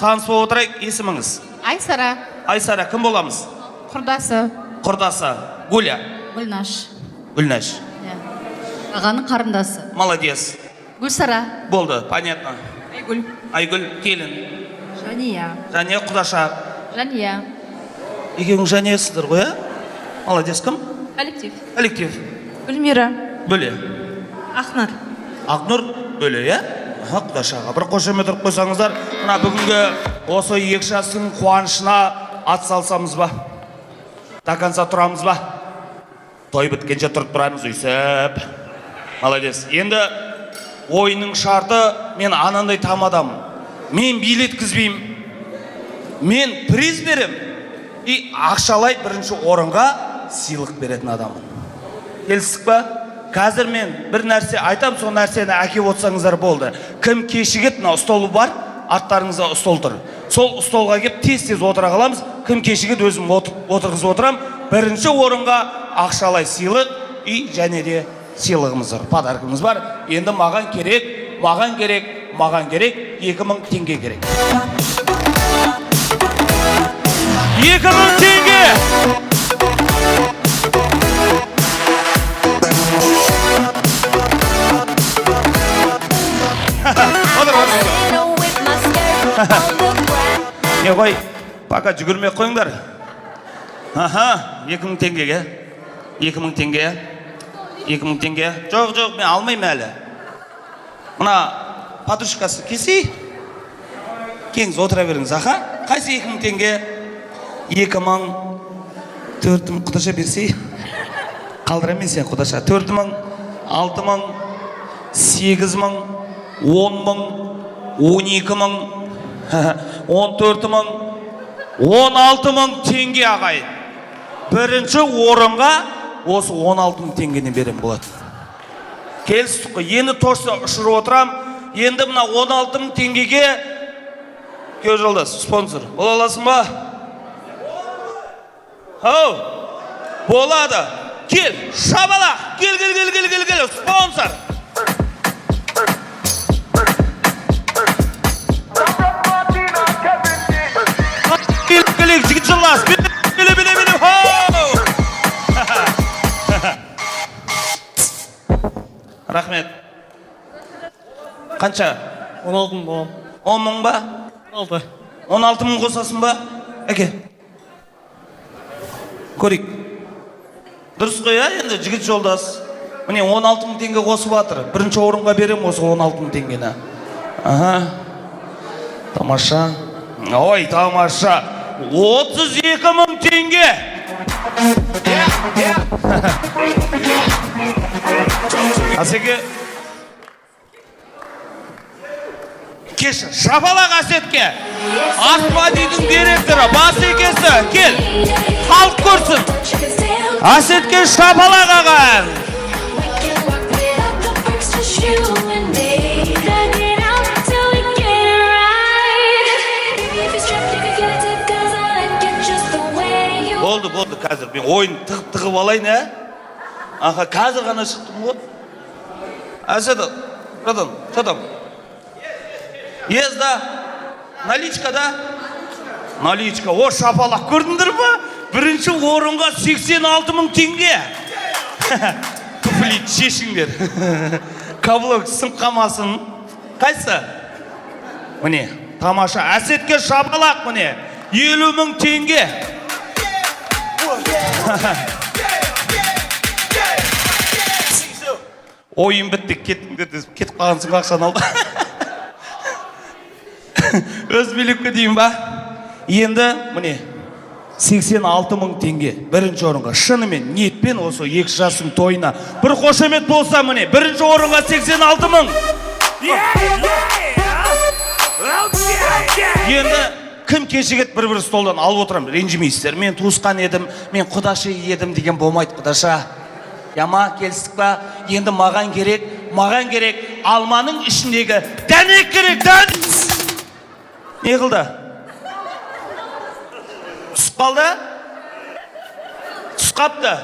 Танысып отырайық, есіміңіз? Айсара. Айсара, кім боламыз? Құрдасы. Құрдасы. Гуля. Гүлнаш. Гүлнаш. Ағаның қарындасы. Молодец. Гүлсара. Болды, понятно. Айгүл. Айгүл, келін. Жания. Жания, құдаша. Жания. Екеуің жаниясыздар ғой, а? Молодец, кім? Коллектив. Коллектив. Гүлмира. Бөле. Ақнар. Ақнұр, бөле, е? Құдашаға бір қошемет ұрып қойсаңыздар, мына бүгінгі осы екі жастың қуанышына ат салсамыз ба? Тақанса тұрамыз ба? Той біткенше тұрып тұрамыз үйсіп. Молодец. Енді ойынның шарты, мен анандай тамадамын. Мен билет кізбеймін. Мен приз берем. И ақшалай бірінші орынға сыйлық беретін адамын. Келістік па? Қазір мен бір нәрсе айтам, сол нәрсені әкеп отырсаңыздар болды. Кім кешігет, мына столы бар, арттарыңызда стол тұр. Сол столға кеп тез-тез отыра қаламыз. Кім кешігет, өзім отырғызып отырам. Бірінші орынға ақшалай сыйлық и және де сыйлығымыз бар, подаркымыз бар. Енді маған керек 2000 теңге керек. 2000 теңге! Не ғой, пока жүгірмей қойыңдар. 2000 теңгеге. 2000 теңге. 2000 теңге. Жоқ, мен алмаймын әлі. Мына подушкасы кесей. Кеңіз отыра беріңіз, аха. Қайсы 2000 теңге? 2000, 4000 құдаша берсей. Қалдыра мен сен құдаша. 4000, 6000, 8000, 10000, 12000, 14000, 16000 теңге ағайын. Бірінші орынға осы 16000 теңгені берем болады. Келістік қой, енді торса ұшырып отырам. Енді мына 16000 теңгеге кеу жолдас, спонсор. Бола аласың ба? Ау, болады. Кел, шабалақ, кел, спонсор. Жігіт жылас, біле, хоу! Рахмет. Қанша? 16 болам. 10 000 ба? 16. 16 000 қосасың ба? Әке. Көрейік. Дұрыс қой, енді жігіт жолдас. Міне 16 000 теңге қосып атыр. Бірінші орынға берем осы 16 000 теңгені. Тамаша. Ой, тамаша. 32 000 теңге. Асеке. Кеш, шапалақ Асетке. Ақмадидің директоры, бас екесі. Кел, халық көрсін. Асетке шапалақ ағайын. Болды, қазір мен ойын тығып алайын, ә? Аха, қазір ғана шықтым ғой. Асет, что там? Езда, наличка, да? Наличка, о, шапалақ көрдіңдер ба? Бірінші орынға 86 000 теңге. Туфли шешіңдер. Каблук сынып қалмасын. Қайсы? Міне, тамаша. Асетке шапалақ міне. 50 000 теңге. Ойын бітті, кетіп қалғансың ақшаны алды. Өз билікке дейін ба? Енді, міне, 86 000 теңге. Бірінші орынға, шынымен, ниетпен осы екі жастың тойына. Бір қошемет болса, міне, бірінші орынға 86 000. Енді, кім кешігет бір столдан алып отырам, ренжімейсіздер. Мен туысқан едім, мен құдашы едім деген болмайды, құдаша. Яма, келістік па? Енді маған керек, алманың ішіндегі дәнек керек, дәнек! Не қылды? Түсіп қалды? Түсіп қапты?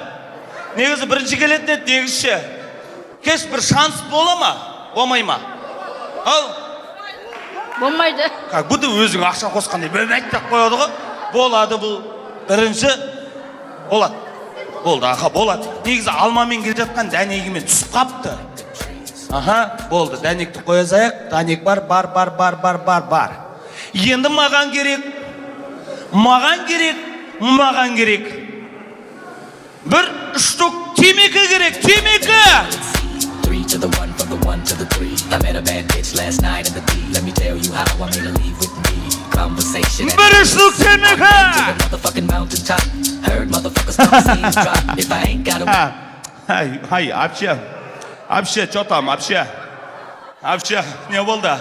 Негізі бірінші келетін еді, негізші. Кеш бір шанс бола ма? Болмай ма? Ал? Болмайды. Как будто өзің ақша қосқандай бөлмейді деп қояды ғой. Болады бұл. Бірінші болады. Болды, аха, болады. Негізі алмамен келе жатқан дәнегімен түсіп қапты. Аха, болды. Дәнекті қоя саяқ. Дәнек бар. Енді маған керек. Бір штук темекі керек. Темекі! 3 to the 1 from the 1 to the 3. I met a bad bitch last night in the D. Let me tell you how I made her leave with me. Conversation Бір штук темекі! to the motherfucking mountaintop. Heard motherfuckers talk, scenes drop. If I ain't got a Ай, вообще, что там, вообще, не болды?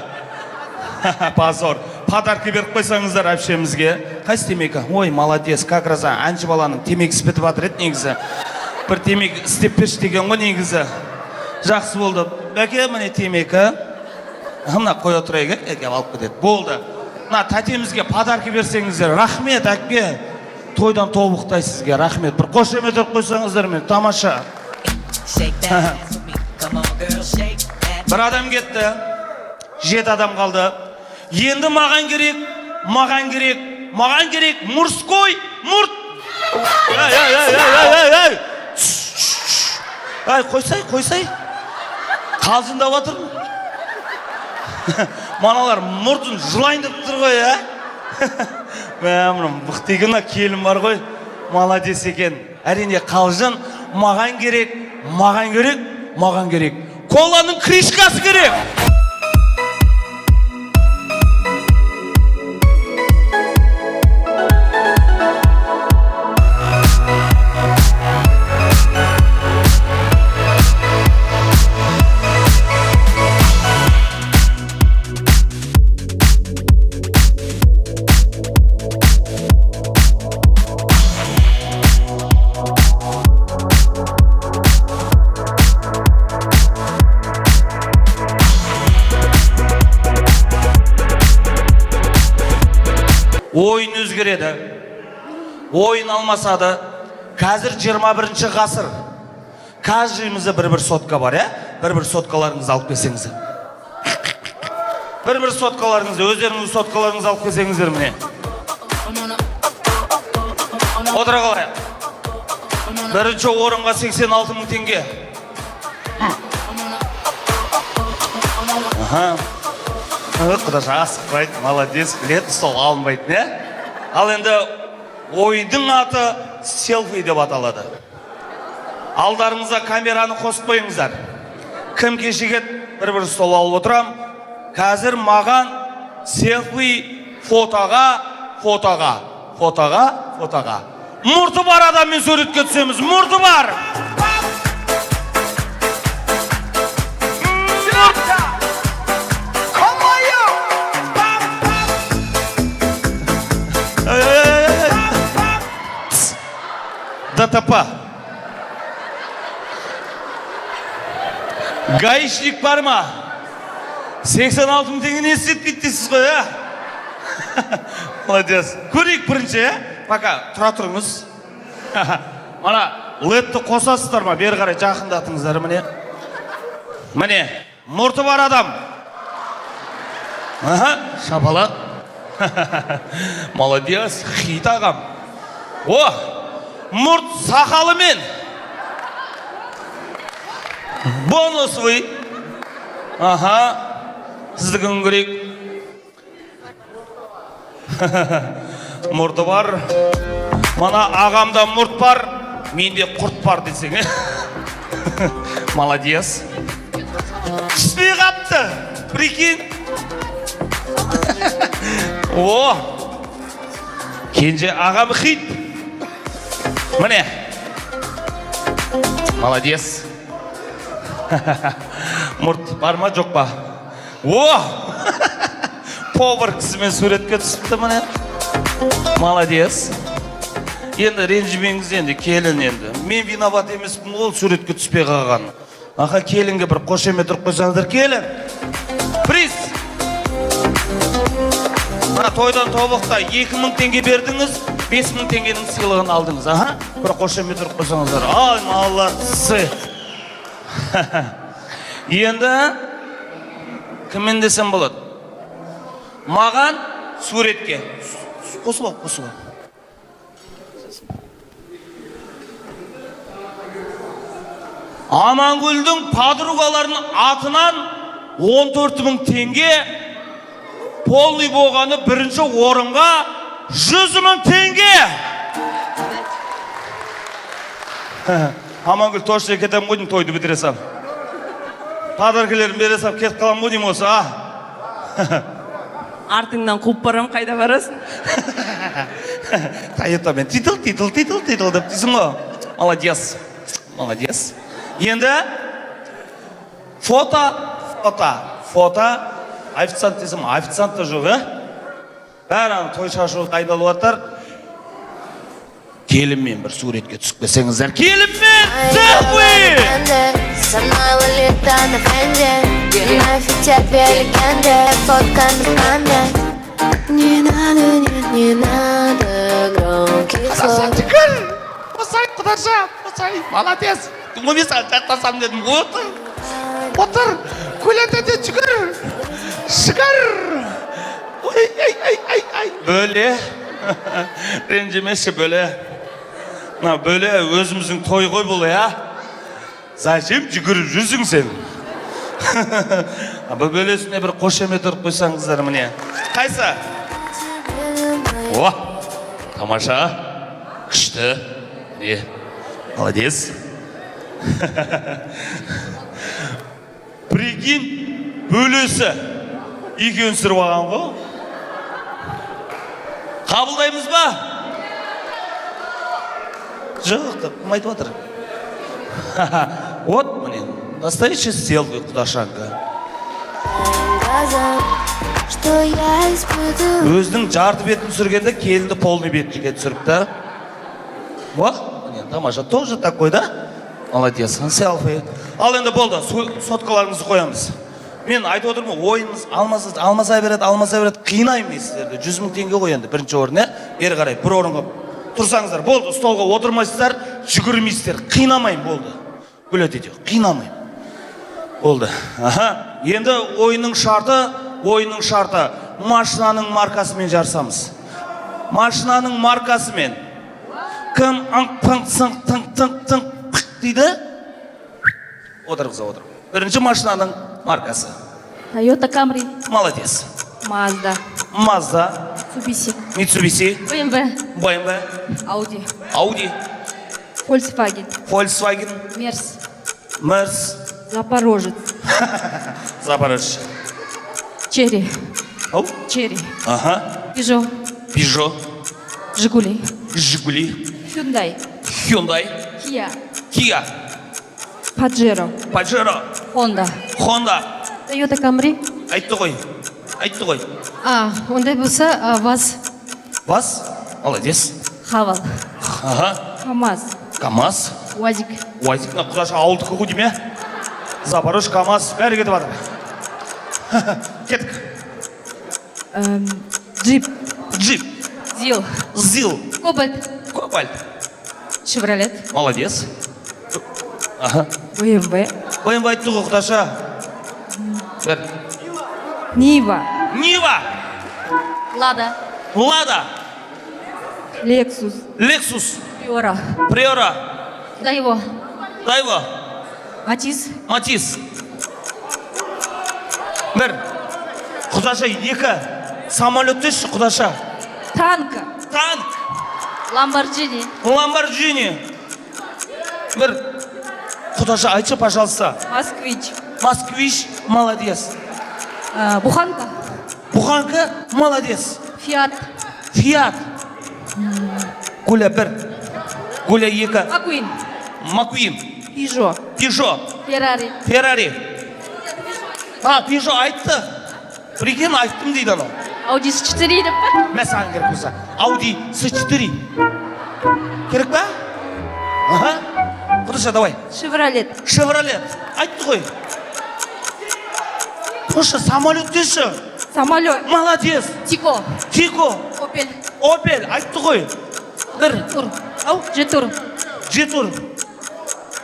Позор. Подарки беріп қойсаңыздар әпшемізге. Қайсы темекі? Ой, молодец, как раз әнші баланың темекісі бітіп жатыр еді негізі. Бір темекі істеп берші деген ғой негізі. Жақсы болды. Бәке, міне темекі. Мына қоя тұрайық, әке алып кетеді. Болды. Мына тәтемізге подарки берсеңіздер. Рахмет, әке. Тойдан тобықтай сізге. Рахмет. Бір қошемет ұрып қойсаңыздар мен. Тамаша. shake that ass with me. Come on, girl, shake that. Бір адам кетті. 7 адам қалды. Енді маған керек мұрской мұрт. Ай, қойсай. Қалжыңдап отыр. Маналар мұртын жылайын деп тұр ғой, ә? Мәмірім, бұқтигіна келім бар ғой. Маладес екен. Әрине қалжың. Маған керек. Коланың кришкасы керек. Ойын өзгереді. Ойын алмасады. Қазір 21-ші ғасыр. Каждыйымызда бір сотка бар, бір соткаларыңызды алып келсеңіздер. Бір соткаларыңызды, өздеріңіз соткаларыңызды алып келсеңіздер міне. Отыра қалайық. Бірінші орынға 86.000 теңге. Аха. Құдаша асықпайды, молодец, біледі, сол алынбайды, не? Ал енді ойдың аты селфи деп аталады. Алдарыңызға камераны қосып қойыңыздар. Кім кешегет бір стол алып отырам. Қазір маған селфи фотоға. Мұрты бар адаммен суретке түсеміз, мұрты бар. ДТП. Гаишник бар ма? 86.000 теңге не істетпейді дейсіз ғой, ә? Молодец. Көрейік бірінші, Пока, тұра тұрыңыз. Мана, ледті қосасыздар ма? Бері қарай жақындатыңыздар, міне. Міне, мұрты бар адам. Шапала. Молодец, хит ағам. О! Мұрт сақалымен. Бонусвый. Сіздігін көрейік. Мұрты бар. Мана ағамда мұрт бар, менде құрт бар десең. Молодец. Түспей қапты. Прикинь. О! Кенже ағам хит. Міне. Молодец. Мұрт бар ма, жоқ па? О! Повар кісімен суретке түсіпті міне. Молодец. Енді ренжімеңіз енді, келін енді. Мен виноват емеспін, ол суретке түспей қалған. Аха, келінге бір қошемет ұрып қойсаңыздар, келін. Приз. Тойдан тобықта 2000 теңге бердіңіз, 5000 теңгенің сыйлығын алдыңыз. Бір қошемет ұрып қойсаңыздар. Ай, молодцы. Енді кіммен десем болады? маған суретке. Қосып ал, қосып ал. Амангүлдің подругаларының атынан 14.000 теңге, полный болғаны бірінші орынға 100.000 теңге. Амангүл точно кетем ғой, тойды бітіресам. Подаркалерін бересам, кетіп қалам ғой деймін осы, Артыңнан қуып барам, қайда барасың? Тайыта мен титул деп дейсің ғой. Молодец. Енді фото. Официант десем, официант та жоқ, бәрі той шашу дайындалып жатыр. Келінмен бір суретке түсіп келсеңіздер. Келінмен селфи! Со мной лолита на френде, на фите легенды, фотка на память. Не надо громких слов. Осай, құдаша, молодец. Өмесен жақтасам дедім, отыр, көлетеде шығар. Ой. Бөле, ренжімеші бөле. Бөле өзіміздің той ғой бұл, Зачем жүгіріп жүрсің сен? Бұл бөлесіне бір қошемет ұрып қойсаңыздар міне. Қайсы? О, тамаша, күшті. Не, молодец. Прикинь, бөлесі екеуін сүріп алған ғой. Қабылдаймыз ба? Жоқ, айтып отыр. Вот, мне, настоящий селфи, құдашанка. Өзінің жарты бетін сүргенде, келінді полный бетке түсіріпті. О, мне, тамаша, тоже такой, да? Молодец, селфи. Ал енді болды, соткаларыңызды қоямыз. Мен айтып отырмын, ойыныз алмаса береді, қинаймын сіздерді. 100.000 теңге қой енді, бірінші орын, бері қарай, бір орынға тұрсаңыздар, болды, столға отырмайсыздар, жүгірмейсіздер, қинамайын, болды. Бөлет ете, қинамайын. Болды. Енді ойынның шарты, машинаның маркасымен жарсамыз. Машинаның маркасымен. Кім аңқ-пың-сың-тың-тың-тың дейді? Отырғыза отыр. Бірінші машинаның маркасы. Toyota Camry. Молодец. Mazda. Mitsubishi. BMW. Audi. Volkswagen. Mercedes. Запорожец. Черри. Ага. Peugeot. Жигули. Hyundai. Kia. Pajero. Honda. Toyota Camry. Айтты ғой. Ондай болса, ВАЗ. Молодец. Хавал. КамАЗ. УАЗик. На құдаша ауылдықы ғой дейме? Запорож, КамАЗ, бәрі кетіп жатыр. Кеттік. Джип. ЗИЛ. Кобальт. Шевролет. Молодец. BMW. айтты ғой құдаша. Нива. Лада. Lexus. Приора. Дайво. Матис. Бір. Құдаша, екі. Самолет деші, құдаша. Танк. Ламборджини. Бір. Құдаша, айтшы, пожалуйста. Москвич, молодец. Буханка, молодец. Фиат. Гуля бір. Гуля екі. Маквин. Пежо. Феррари. Пежо айтты. Прикинь, айттым дейді анау. Audi S4 деп па? Мен саған керек болса. Audi S4. Керек па? Құдаша, давай. Шевролет. Айтты ғой. Тоша, самолет деші. Самолет. Молодец. Тико. Opel. Айтты ғой. Бір. Жетур.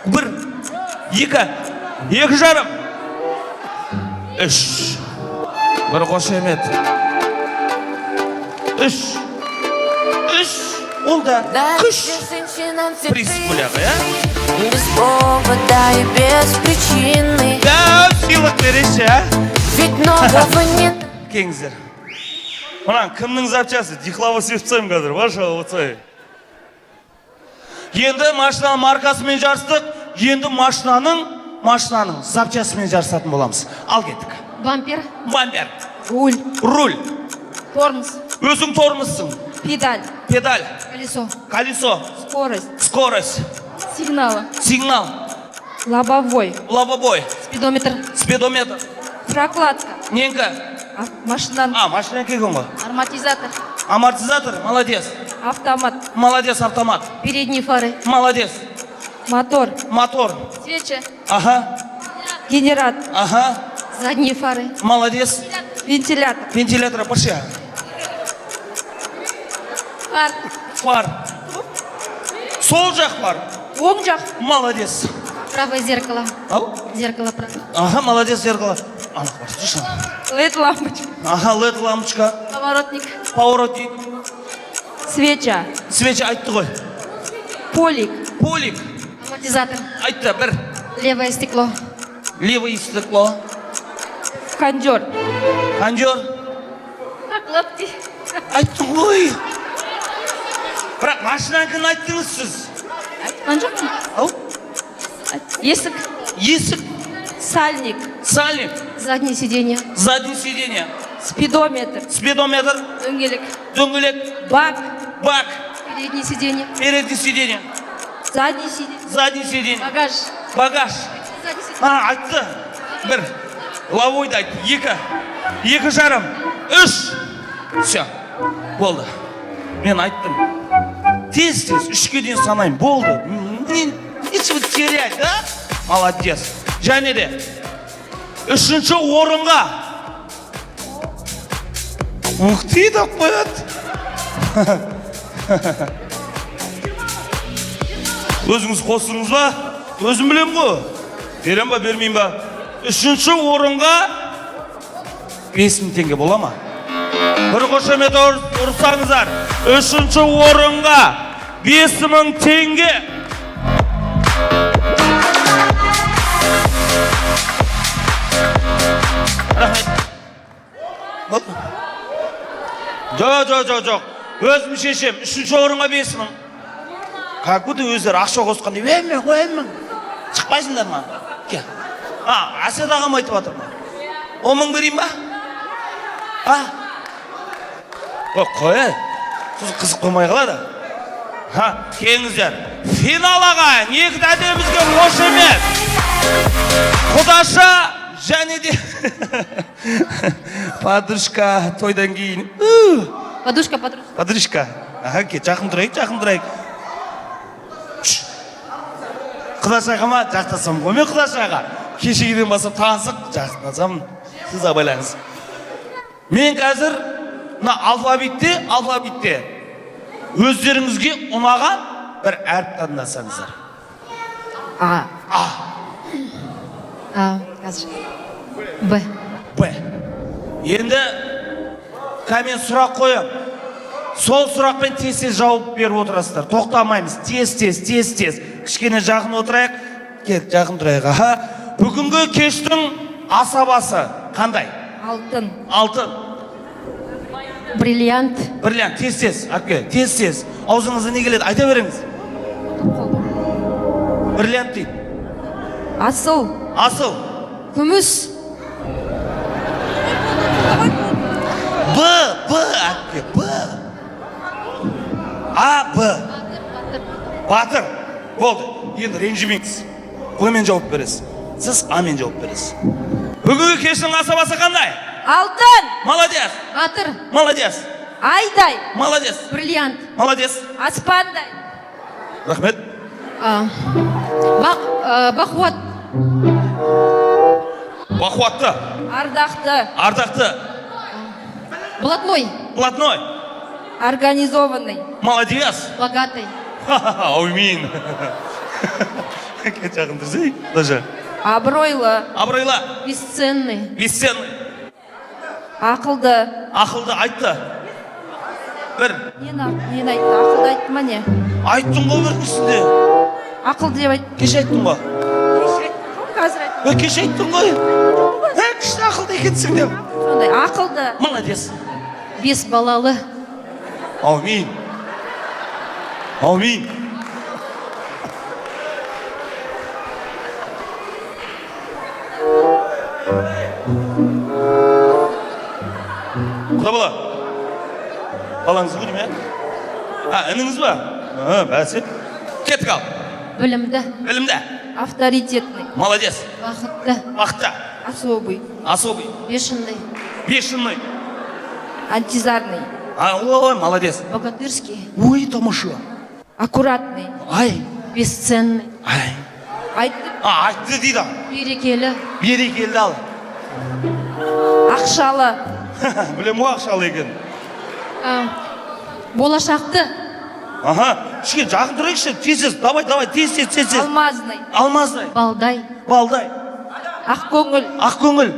Бір. Екі жарым. Үш. Бір қошемет. Үш. Ол да күш. Приз бөлігі, я? Без повода и без причины. Да, сыйлық береші, а? Ведь нового нет. Кеңіздер. Мұнан, кімнің запчасы? Дихлава септсайым қазір, ваша оцай. Енді машинаның маркасымен жарыстық, енді машинаның запчасымен жарысатын боламыз. Ал кеттік. Бампер. Бампер. Руль. Руль. Тормоз. Өзің тормозсың. Педаль. Педаль. Колесо. Колесо. Скорость. Сигнал. Лобовой. Спидометр. Прокладка. Ненька. Машина. Машина келген ғой. Амортизатор. Молодец. Автомат. Передние фары. Молодец. Мотор. Свечи. Генератор. Задние фары. Молодец. Вентилятор. Пошли. Фар. Сол жақ фар. Оң жақ. Молодец. Правое зеркало. Зеркало правое. Молодец, зеркало. Анық бар, слышал? LED лампочка. LED лампочка. Поворотник. Свеча. Айтты ғой. Полик. Амортизатор. Айтты, бір. Левое стекло. Кондер. Прокладки. Айтты ғой. Бірақ машинанкін айттыңыз сіз. Айтқан жоқпын. Есік. Сальник. Заднее сиденье. Спидометр. Дөңгелек. Бак. Переднее сиденье. Заднее сиденье. Багаж. Айтты. Бір. Лавойды айтты. Екі жарым. Үш. Все. Болды. Мен айттым. Тез, үшке дейін санайым. Болды. Нечего терять, да? Молодец. Және де. Үшінші орынға. Ұқты да қояды. Өзіңіз қосыңыз ба? Өзім білем ғой. Берем ба, бермейм ба? Үшінші орынға 5.000 теңге бола ма? Бір қошемет ұрсаңыздар. Үшінші орынға 5.000 теңге. Жоқ. Өзім шешем. Үшінші орынға 5.000. Как будто өздері ақша қосқан деп, мен қоймын. Шықпайсыңдар ма? Кел. Асет ағам айтып жатыр ма? 10.000 берейін ба? Қой, қызық қоймай қалады. Келіңіздер. Финал ағайын. Екі тәдемізге қошемет. Құдаша және де подружка тойдан кейін. Подружка. Жақын тұрайық. Құдашаға ма? Жақтасам ғой мен Құдашаға. Кешегіден басып танысып, жақтасам сіз абайлаңыз. Мен қазір алфавитте өздеріңізге ұнаған бір әріп таңдасаңыздар. Қазір. Б. Енді мен сұрақ қоям. Сол сұрақпен тез жауап беріп отырасыздар. Тоқтамаймыз. Тез. Кішкене жақын отырайық. Кел, жақын тұрайық. Бүгінгі кештің асабасы қандай? Алтын. Бриллиант. Тез. Тез. Аузыңызда не келеді? Айта беріңіз. Бриллиант дейді. Асыл. Күміс. Батыр. Болды. Енді ренжімеңіз. Қоймен жауап бересіз. Сіз амен жауап бересіз. Бүгінгі кештің асабасы қандай? Алтын. Молодец. Батыр. Молодец. Айдай. Молодец. Бриллиант. Молодец. Аспандай. Рахмет. Бақуат. Бақуатты. Ардақты. Блатной. Организованный. Молодец. Богатый. Аумин. Жақын тұрсай. Даже. Абыройлы. Бесценный. Ақылды. Айтты. бір. Нені айтты? Ақылды айтты ма не? Айттың ғой біріншісінде. Ақылды деп айтты. Кеш айттың ғой. Қазір айтты. Кеш айттың ғой. Кіші ақылды екенсің деп. Сондай, ақылды. Молодец. 5 балалы. Аумин. Аумин. Құда бала. Балаңыз бұл ме? Ініңіз ба? Бәсе. Кеттік ал. Білімді. Білімді. Авторитетный. Молодец. Бақытты. Бақытты. Особый. Особый. Бешеный. Бешеный. Антизарный. Ой, молодец. Богатырский. Ой, тамаша. Аккуратный. Ай. Бесценный. Ай. Айтты. Айтты дейді. Берекелі. Берекелі ал. Ақшалы. Білем ғой ақшалы екен. Болашақты. Шке жақын тұрайықшы. Тез. Давай, тез. Алмазный. Алмаздай. Балдай. Балдай. Ақкөңіл. Ақкөңіл.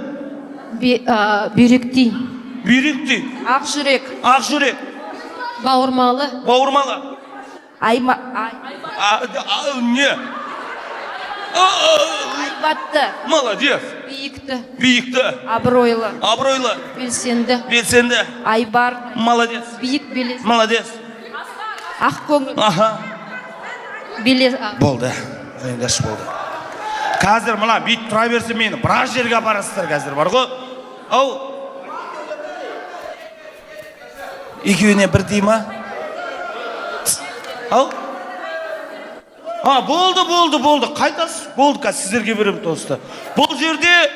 Бүйректей. Бүйректей. Ақжүрек. Ақжүрек. Бауырмалы. Бауырмалы. Не? Айбатты. Молодец. Биікті. Абыройлы. Белсенді. Айбар. Молодец. Биік белес. Молодец. Ақкөңіл. Белес. Болды. Қиындаш болды. Қазір мұна бейт тұра берсе мені біраз жерге апарасыздар қазір бар ғой. Ау. Екеуіне бір дей ма? Ау. Болды. Қайтасыз? Болды, қазір сіздерге берем тосты. Бұл жерде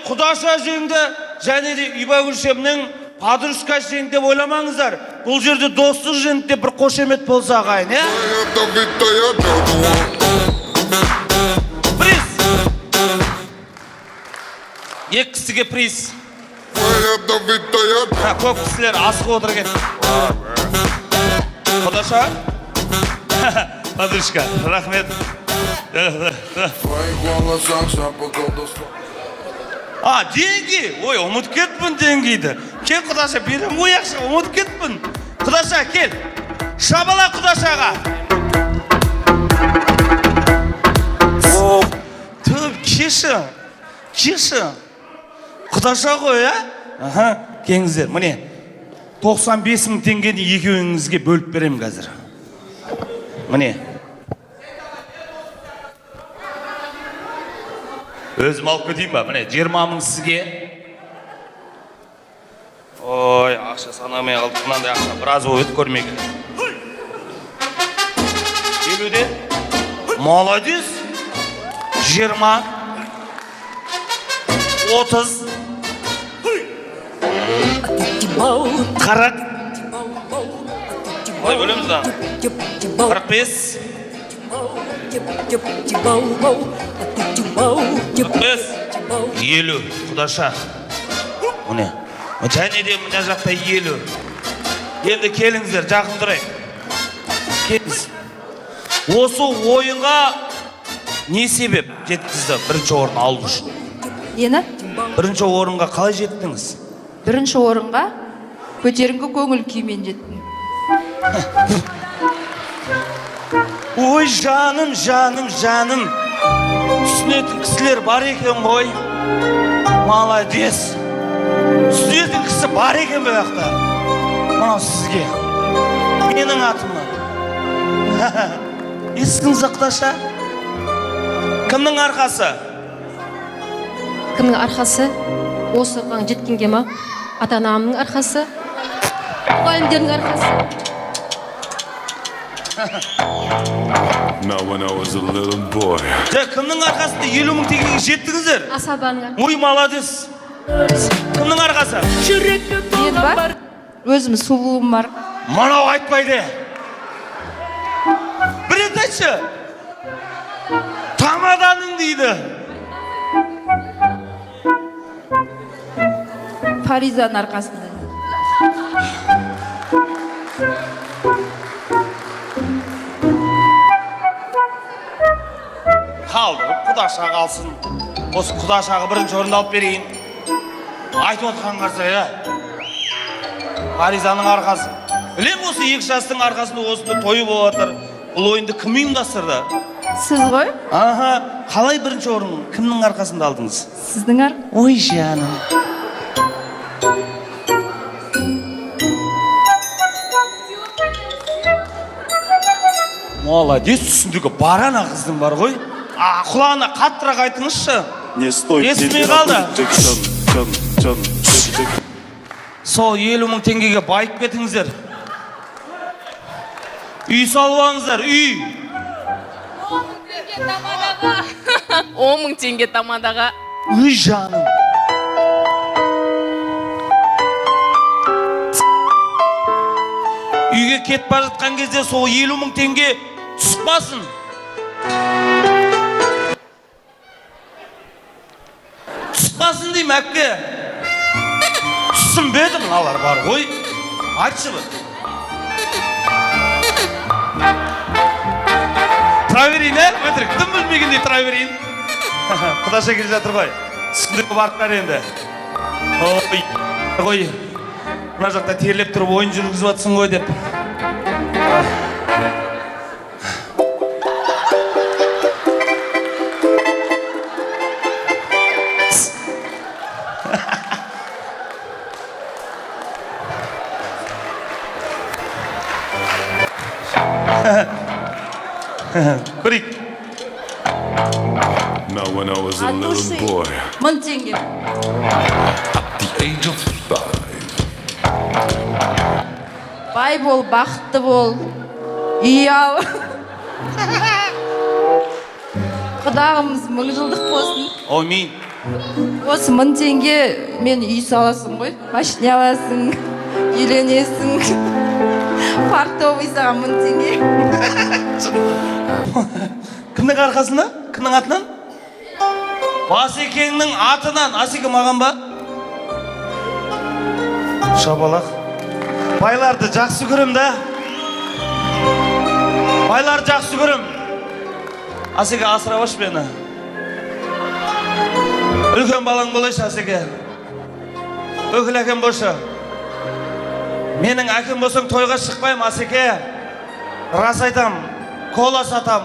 Құдаша жеңді, және де Үйбагүлшемнің Падрушка жеңді деп ойламаңыздар. Бұл жерде достық жеңді деп бір қошемет болса ағайын, е? Приз! Екі кісіге приз. Көп кісілер асық отыр екен. Құдаша? Падрушка, рахмет. Деньги? Ой, ұмыт кетпін деньгиді. Кел, Құдаша, берем ой ақша, ұмыт кетпін. Құдаша, кел. Шабала Құдашаға. Төп, кеші. Құдаша ғой, ә? Кеңіздер, міне. 95 мың теңгені екеуіңізге бөліп берем қазір. Міне. Өзім алып кетейін ба? Міне, 20 мың сізге. Ой, ақша санамай қалды. Мынандай ақша біраз өт көрмеге. 50-де. Молодец. 20. 30. 40. Ой, бөлеміз да. 45. 50. Құдаша. Міне. Және де мына жақта 50. Енді келіңіздер, жақын тұрайық. Келіңіз. Осы ойынға не себеп жеткізді бірінші орын алу үшін? Нені? Бірінші орынға қалай жеттіңіз? Бірінші орынға көтеріңкі көңіл күймен жеттім. Ой, жаным. Түсінетін кісілер бар екен ғой. Молодец. Түсінетін кісі бар екен бұл жақта. Мынау сізге. Менің атымнан. Естіңіз Құдаша? Кімнің арқасы? Кімнің арқасы? Осы жеткенге ма? Ата-анамның арқасы? Мұғалімдердің арқасы? Now when I was a little boy. Кімнің арқасында 50 мың теңгеге жеттіңіздер? Асабаның. Ой, молодец. Кімнің арқасы? Мен бар? Өзім сұлуым бар. Мынау айтпайды. Бір рет айтшы. Тамаданың дейді. Фаризаның арқасында. Қалды, Құдаша қалсын. Осы Құдашаға бірінші орынды алып берейін. Айтып отқан қарсы, Фаризаның арқасы. Білем осы 2 жастың арқасында осында тойы болып жатыр. Бұл ойынды кім ұйымдастырды? Сіз ғой? Аха, қалай бірінші орын кімнің арқасында алдыңыз? Сіздің Ой, жаным. Молодец, түсіндігі барана қыздың бар ғой. Құлағына қаттырақ айтыңызшы. Не стой. Естімей қалды. Сол 50 мың теңгеге байып кетіңіздер. Үй салып алыңыздар, үй. 10 мың теңге тамадаға. Үй жаным. Үйге кетіп бара жатқан кезде сол 50 мың теңге түспасын. Түспасын дейм, әпке. Түсінбеді мыналар бар ғой. Айтшы бір. Тұра берейін, өтірік. Кім білмегендей тұра берейін. Құдаша келе жатыр ғой. Түсіндігі барықтар енді. Ой, мына жақта терлеп тұрып ойын жүргізіп жатсың ғой деп. Көрейік. Now when I was a little boy, 1000 теңге. the age of 5, Бай бол, бақытты бол. Үй ал. Құдағымыз 1000 жылдық болсын. Амин. Осы 1000 теңге мен үй саласың ғой. Машина аласың, үйленесің. Фартовый саған 1000 теңге. Кімнің арқасында? Кімнің атынан? Басекеңнің атынан. Асеке маған ба? Шабалақ. Байларды жақсы көрем да. Байларды жақсы көрем. Асеке асырап аш мені. Үлкен балаң болайшы, Асеке. Өкіл әкем болшы. Менің әкем болсаң тойға шықпайым, Асеке. Рас айтам, кола сатам.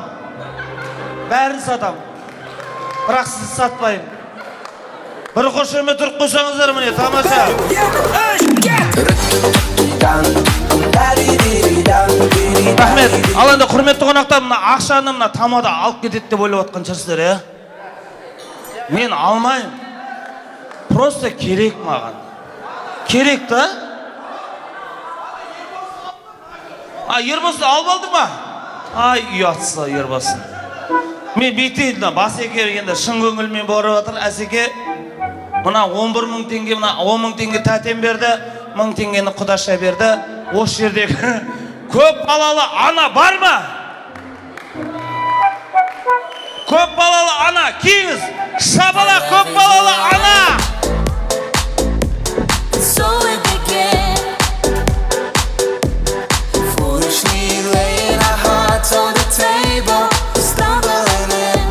Бәрін сатам. Бірақ сіз сатпайым. Бір қошемет тұрып қойсаңыздар міне, тамаша. Рахмет. Ал енді құрметті қонақтар, мына ақшаны мына тамада алып кетеді деп ойлап отқан шығарсыздар, е? Мен алмайым. Просто керек маған. Керек та? Ербасын алып алды ма? Ай, ұятса Ербасын. Мен бейтейді, Басеке енді шын көңілмен барып жатыр. Әсеке, мына 11 мың теңге, мына 10 мың теңге тәтем берді, 1000 теңгені құдаша берді. Осы жердегі көп балалы ана бар ма? Көп балалы ана, кейіңіз. Шабала көп балалы ана. So it began. Foolishly laying our hearts on the table, stumbling in.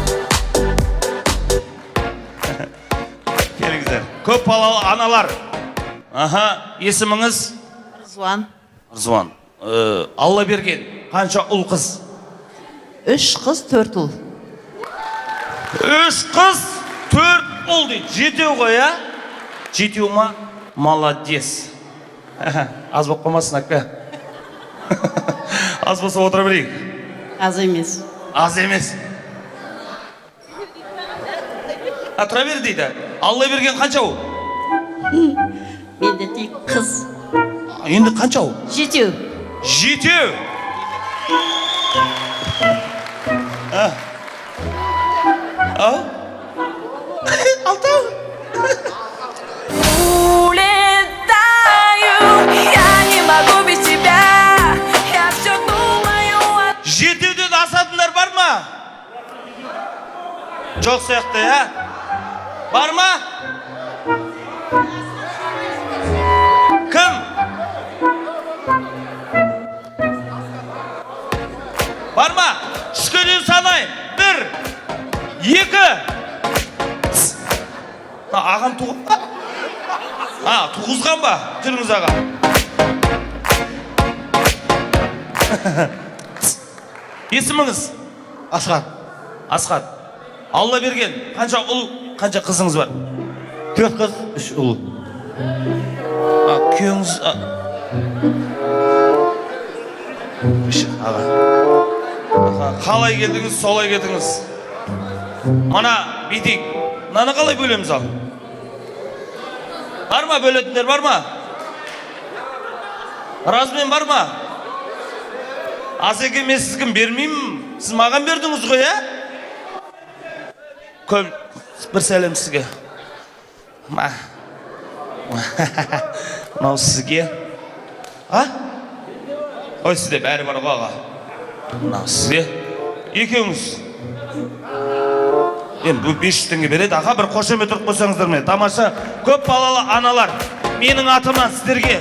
Келіңіздер. Көп балалы аналар. Аха, есіміңіз? Рзван. Рзван. Алла берген. Қанша ұл қыз? 3 қыз 4 ұл. 3 қыз, 4 ұл дейді. 7 ғой, а? 7 ма? Молодец. Аз болып қалмасын, әкке. Аз болса отыра берейік. Аз емес. Аз емес. Тұра бер дейді. Алла берген қанша ұл? Менде тек қыз. Енді қанша ұл? 7. 7. Ау? Алтау? Улетаю, я не могу без тебя. Я все думаю о... 7-ден асатындар бар ма? Жоқ сияқты, ә? Бар ма? Кім? Бар ма? 3-ке дейін санайын. 1, 2. Ағам туғып ба? Туғызған ба? Жүріңіз аға. Есіміңіз? Асхат. Асхат. Алла берген. Қанша ұл, қанша қызыңыз бар? 4 қыз, 3 ұл. Күйеуіңіз... Аға. Қалай келдіңіз, солай кетіңіз. Мана битик. Мынаны қалай бөлеміз ал? Бар ма бөлетіндер, бар ма? Размен бар ма? Аз екен мен сізгін бермеймін. Сіз маған бердіңіз ғой, ә? Көл, бір сәлем сізге. Мынау сізге. А? Ой, сізде бәрі бар ғой, аға. Мынау сізге. Екеуіңіз. Енді бұл 500 теңге береді, аға, бір қошемет ұрып қойсаңыздар ме? Тамаша, көп балалы аналар. Менің атымнан сіздерге